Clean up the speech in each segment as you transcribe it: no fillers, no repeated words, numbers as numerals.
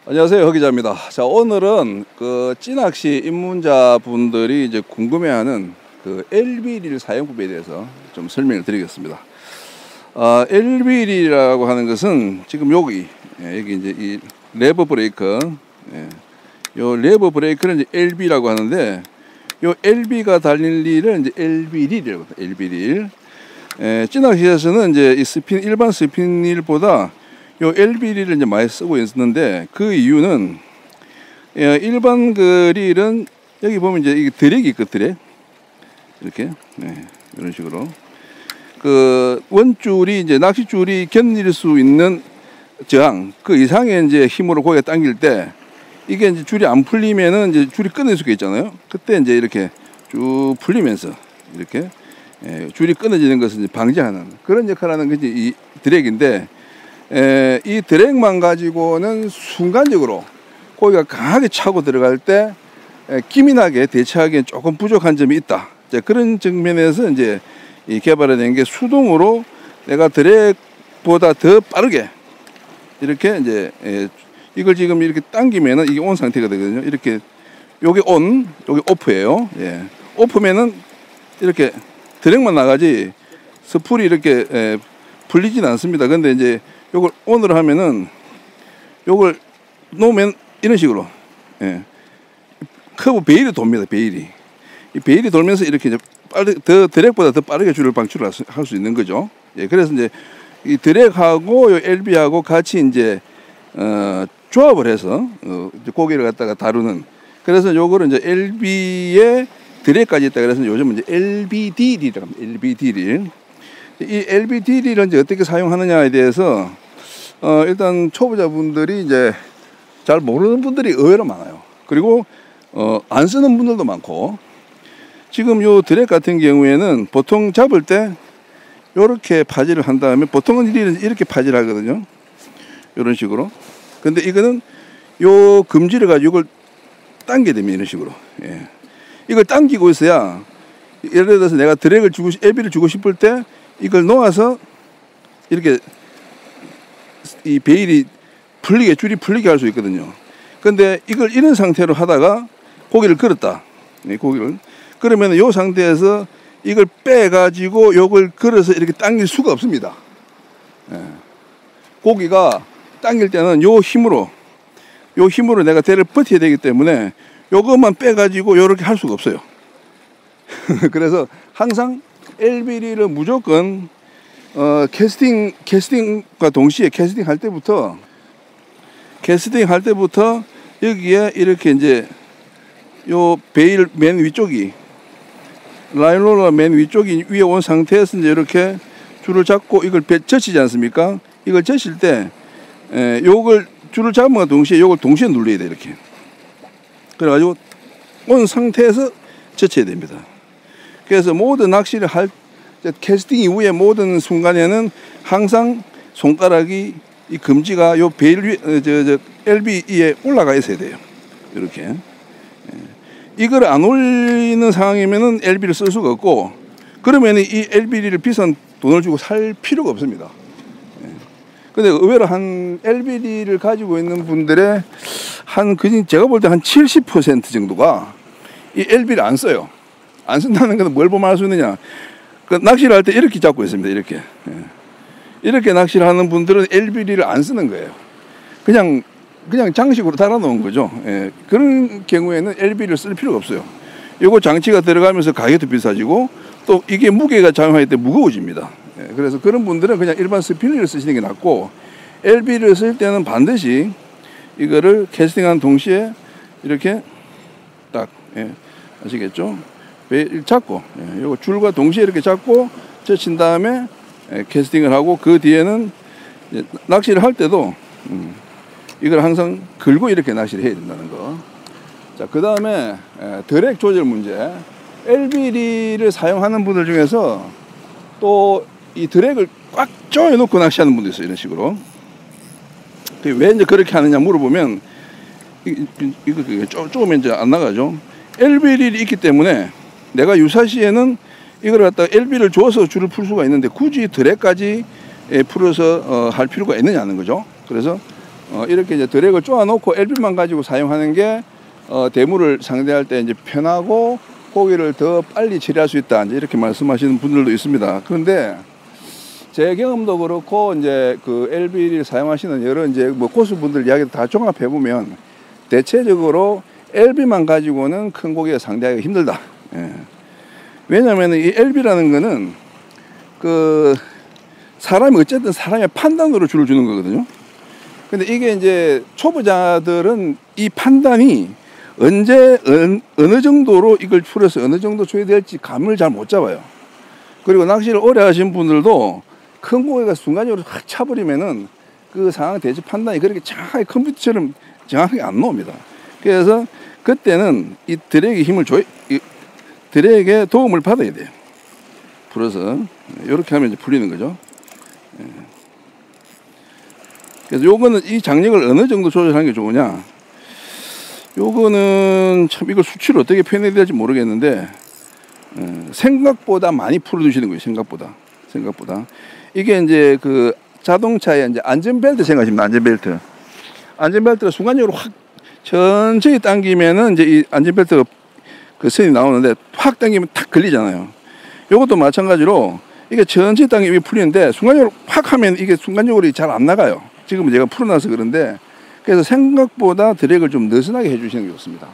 안녕하세요, 허 기자입니다. 자, 오늘은 그 찌낚시 입문자분들이 이제 궁금해하는 그 LB릴 사용법에 대해서 좀 설명을 드리겠습니다. LB릴이라고 하는 것은 지금 여기 이제 이 레버 브레이크, 요 레버 브레이크는 이제 LB라고 하는데, 요 LB가 달린 릴을 이제 LB릴이라고 합니다. LB릴. 찌낚시에서는 이제 이 스핀, 일반 스핀릴보다 요 LB릴을 이제 많이 쓰고 있는데, 그 이유는 일반 그 릴은 여기 보면 이제 이게 드랙이 있고, 드랙 이렇게 이런 식으로 그 원줄이 이제 낚싯줄이 견딜 수 있는 저항 그 이상의 이제 힘으로 고기가 당길 때, 이게 이제 줄이 안 풀리면은 이제 줄이 끊어질 수가 있잖아요. 그때 이제 이렇게 쭉 풀리면서 이렇게 줄이 끊어지는 것을 이제 방지하는 그런 역할을 하는 것이 이 드랙인데, 이 드랙만 가지고는 순간적으로 고기가 강하게 차고 들어갈 때 기민하게 대처하기엔 조금 부족한 점이 있다. 그런 측면에서 이제 이 개발된 게, 수동으로 내가 드랙보다 더 빠르게 이렇게 이제 이걸 지금 이렇게 당기면은 이게 온 상태가 되거든요. 이렇게 요게 온, 요게 오프예요. 오프면은 이렇게 드랙만 나가지 스풀이 이렇게 풀리진 않습니다. 근데 이제 요걸 온으로 하면은, 요걸 놓으면 이런 식으로 커브 베일이 돕니다. 베일이, 이 베일이 돌면서 이렇게 이제 더 드랙보다 더 빠르게 줄을 방출할 수 있는 거죠. 그래서 이제 이 드랙하고 요 LB하고 같이 이제 조합을 해서 이제 고기를 갖다가 다루는, 그래서 요거를 이제 LB에 드랙까지 있다. 그래서 요즘 이제 LBD릴이라고 합니다. LBD릴. 이 LBD릴은 이제 어떻게 사용하느냐에 대해서 일단 초보자분들이 이제 잘 모르는 분들이 의외로 많아요. 그리고 안 쓰는 분들도 많고, 지금 요 드랙 같은 경우에는 보통 잡을 때 요렇게 파지를 한 다음에, 보통은 이렇게 파지를 하거든요. 요런 식으로. 근데 이거는 요 금지를 가지고 이걸 당겨야 됩니다. 이런 식으로. 이걸 당기고 있어야, 예를 들어서 내가 드랙을 주고, LB를 주고 싶을 때 이걸 놓아서 이렇게 이 베일이 풀리게, 줄이 풀리게 할 수 있거든요. 근데 이걸 이런 상태로 하다가 고기를 걸었다. 고기를. 그러면 이 상태에서 이걸 빼가지고 요걸 걸어서 이렇게 당길 수가 없습니다. 고기가 당길 때는 요 힘으로 내가 대를 버텨야 되기 때문에 요것만 빼가지고 요렇게 할 수가 없어요. 그래서 항상 LB릴은 무조건 캐스팅과 동시에 캐스팅 할 때부터 여기에 이렇게 이제 요 베일 맨 위쪽이, 라인롤러 맨 위쪽이 위에 온 상태에서 이제 이렇게 줄을 잡고 이걸 젖히지 않습니까? 이걸 젖힐 때 요걸 줄을 잡음과 동시에 요걸 동시에 눌러야 돼. 이렇게. 그래가지고 온 상태에서 젖혀야 됩니다. 그래서 모든 낚시를 할 캐스팅 이후에 모든 순간에는 항상 손가락이, 이 금지가 요 베일 위, LB 위에 올라가 있어야 돼요. 이렇게. 이걸 안 올리는 상황이면은 LB를 쓸 수가 없고, 그러면 이 LB를 비싼 돈을 주고 살 필요가 없습니다. 근데 의외로 한 LB를 가지고 있는 분들의 제가 볼 때 한 70% 정도가 이 LB를 안 써요. 안 쓴다는 건 뭘 보면 알 수 있느냐. 그 낚시를 할 때 이렇게 잡고 있습니다. 이렇게. 이렇게 낚시를 하는 분들은 LB를 안 쓰는 거예요. 그냥 장식으로 달아놓은 거죠. 그런 경우에는 LB를 쓸 필요가 없어요. 요거 장치가 들어가면서 가격도 비싸지고, 또 이게 무게가 작용할 때 무거워집니다. 그래서 그런 분들은 그냥 일반 스피너를 쓰시는 게 낫고, LB를 쓸 때는 반드시 이거를 캐스팅한 동시에 이렇게 딱, 아시겠죠? 잡고, 요거 줄과 동시에 이렇게 잡고 젖힌 다음에 캐스팅을 하고, 그 뒤에는 낚시를 할 때도 이걸 항상 걸고 이렇게 낚시를 해야 된다는 거. 자, 그 다음에 드랙 조절 문제. LB릴을 사용하는 분들 중에서 또 이 드랙을 꽉 조여놓고 낚시하는 분도 있어요. 이런 식으로. 왜 이제 그렇게 하느냐 물어보면, 이거 조금 이제 안 나가죠. LB릴이 있기 때문에 내가 유사시에는 이걸 갖다가 LB를 줘서 줄을 풀 수가 있는데, 굳이 드랙까지 풀어서 할 필요가 있느냐는 거죠. 그래서 이렇게 이제 드랙을 쪼아 놓고 LB만 가지고 사용하는 게 대물을 상대할 때 이제 편하고 고기를 더 빨리 처리할 수 있다, 이제 이렇게 말씀하시는 분들도 있습니다. 그런데 제 경험도 그렇고 이제 그 LB를 사용하시는 여러 이제 뭐 고수분들 이야기도 다 종합해 보면 대체적으로 LB만 가지고는 큰 고기가 상대하기가 힘들다. 예. 왜냐하면 이 LB라는 거는 그 사람이 어쨌든 사람의 판단으로 줄을 주는 거거든요. 근데 이게 이제 초보자들은 이 판단이 언제 어느 정도로 이걸 풀어서 어느 정도 줘야 될지 감을 잘 못 잡아요. 그리고 낚시를 오래 하신 분들도 큰 고기가 순간적으로 확 차버리면은 그 상황 대처 판단이 그렇게 정확하게 컴퓨터처럼 정확하게 안 나옵니다. 그래서 그때는 이 드랙의 힘을 드랙의 도움을 받아야 돼요. 풀어서 이렇게 하면 이제 풀리는 거죠. 그래서 요거는 이 장력을 어느 정도 조절하는 게 좋으냐, 요거는 참 이걸 수치를 어떻게 표현해야 될지 모르겠는데 생각보다 많이 풀어주시는 거예요. 생각보다 이게 이제 그 자동차의 이제 안전벨트 생각하시면 안전벨트가 순간적으로 확 천천히 당기면은 이제 이 안전벨트가 그 선이 나오는데 확 당기면 탁 걸리잖아요. 요것도 마찬가지로 이게 천천히 당기면 풀리는데 순간적으로 확 하면 이게 순간적으로 잘 안 나가요. 지금은 제가 풀어놔서 그런데, 그래서 생각보다 드랙을 좀 느슨하게 해주시는 게 좋습니다.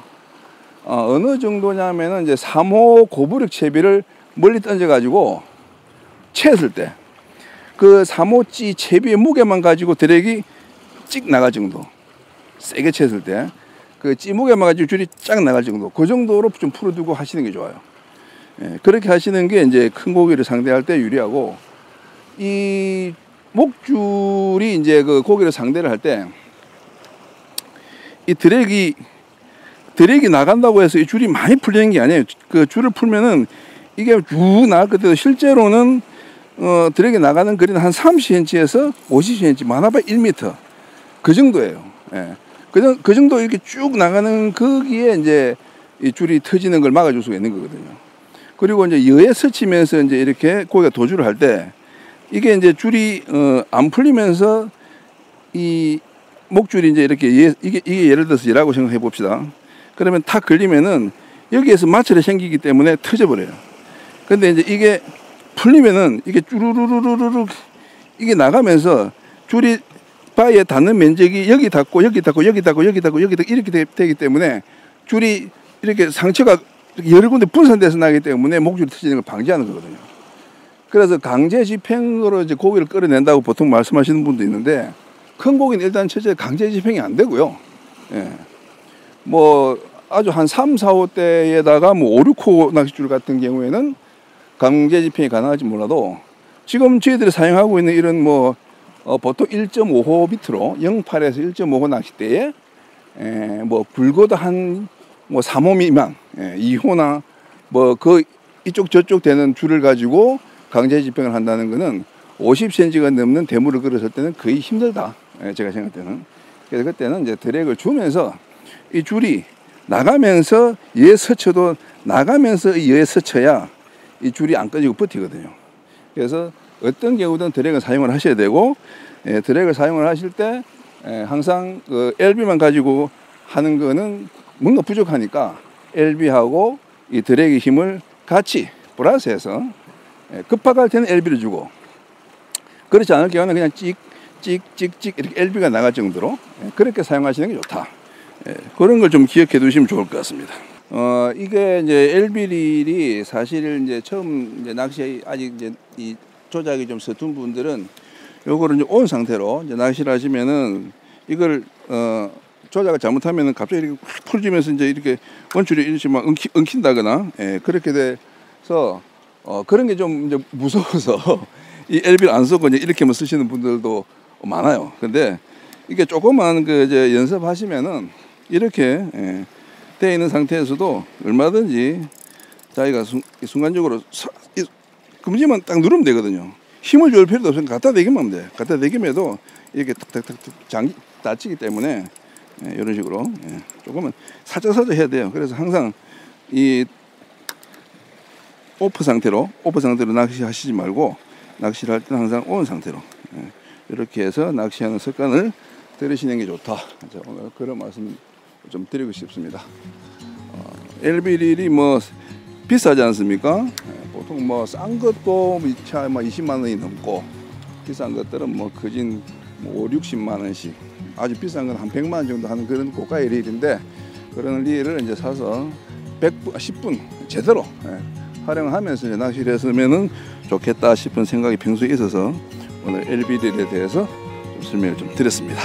어느 정도냐면은 이제 3호 고부력 채비를 멀리 던져가지고 채했을 때 그 3호찌 채비의 무게만 가지고 드랙이 찍 나갈 정도, 세게 채했을 때 그 찌무게만 가지고 줄이 쫙 나갈 정도, 그 정도로 좀 풀어두고 하시는 게 좋아요. 예, 그렇게 하시는 게 이제 큰 고기를 상대할 때 유리하고, 이 목줄이 이제 그 고기를 상대를 할 때 이 드랙이 나간다고 해서 이 줄이 많이 풀리는 게 아니에요. 그 줄을 풀면은 이게 쭉 나갈 것도 실제로는 드랙이 나가는 거리는 한 30cm에서 50cm, 많아봐 1m 그 정도예요. 예. 그 정도 이렇게 쭉 나가는 거기에 이제 이 줄이 터지는 걸 막아줄 수가 있는 거거든요. 그리고 이제 여에 스치면서 이제 이렇게 고기가 도주를 할 때 이게 이제 줄이 안 풀리면서 이 목줄이 이제 이렇게 이게 예를 들어서 얘라고 생각해 봅시다. 그러면 탁 걸리면은 여기에서 마찰이 생기기 때문에 터져버려요. 근데 이제 이게 풀리면은 이게 쭈루루루루루 이게 나가면서 줄이 바위에 닿는 면적이 여기 닿고 이렇게 되기 때문에 줄이 이렇게 상처가 여러 군데 분산돼서 나기 때문에 목줄이 터지는 걸 방지하는 거거든요. 그래서 강제 집행으로 이제 고기를 끌어낸다고 보통 말씀하시는 분도 있는데, 큰 고기는 일단 첫째 강제 집행이 안 되고요. 예. 뭐 아주 한 3, 4, 5대에다가 뭐 5, 6호 낚싯줄 같은 경우에는 강제 집행이 가능할지 몰라도, 지금 저희들이 사용하고 있는 이런 뭐 보통 1.5호 밑으로 0.8에서 1.5호 낚싯대에 뭐 굵어도 한 뭐 3호 미만, 2호나 뭐 그 이쪽 저쪽 되는 줄을 가지고 강제 집행을 한다는 거는 50cm가 넘는 대물을 끌었을 때는 거의 힘들다. 제가 생각할 때는. 그래서 그때는 이제 드랙을 주면서 이 줄이 나가면서 얘 스쳐도 나가면서 얘 스쳐야 이 줄이 안 꺼지고 버티거든요. 그래서 어떤 경우든 드랙을 사용을 하셔야 되고, 드랙을 사용을 하실 때 항상 그 LB만 가지고 하는 거는 뭔가 부족하니까 LB하고 이 드랙의 힘을 같이 플러스해서 급박할 때는 LB를 주고, 그렇지 않을 경우는 그냥 찍찍찍찍 이렇게 LB가 나갈 정도로 그렇게 사용하시는 게 좋다. 그런 걸 좀 기억해 두시면 좋을 것 같습니다. 이게 이제 LB릴이 사실 이제 처음 이제 낚시 아직 이제 이 조작이 좀 서툰 분들은 요거를 이제 온 상태로 이제 낚시를 하시면은 이걸 조작을 잘못하면은 갑자기 이렇게 확 풀어지면서 이제 이렇게 원줄이 이렇게 막 엉킨다거나, 그렇게 돼서 그런 게 좀 이제 무서워서 이 LB를 안 쓰고 이제 이렇게만 쓰시는 분들도 많아요. 근데 이게 조금만 그 이제 연습하시면은 이렇게 되어 있는 상태에서도 얼마든지 자기가 순간적으로 금지만 딱 누르면 되거든요. 힘을 줄 필요도 없으니까 갖다 대기만 하면 돼. 갖다 대기면도 이렇게 탁탁탁 장기 다치기 때문에 이런 식으로 조금은 살짝 해야 돼요. 그래서 항상 이 오프 상태로 낚시하시지 말고, 낚시를 할 때는 항상 온 상태로 이렇게 해서 낚시하는 습관을 들으시는 게 좋다. 오늘 그런 말씀 좀 드리고 싶습니다. LB릴이 뭐 비싸지 않습니까? 보통 뭐 싼 것도 20만 원이 넘고 비싼 것들은 뭐 거진 5, 60만 원씩 아주 비싼 건 한 100만 원 정도 하는 그런 고가의 릴인데 그런 릴을 이제 사서 10분 제대로 활용하면서 이제 낚시를 했으면은 좋겠다 싶은 생각이 평소에 있어서 오늘 LB릴에 대해서 좀 설명을 좀 드렸습니다.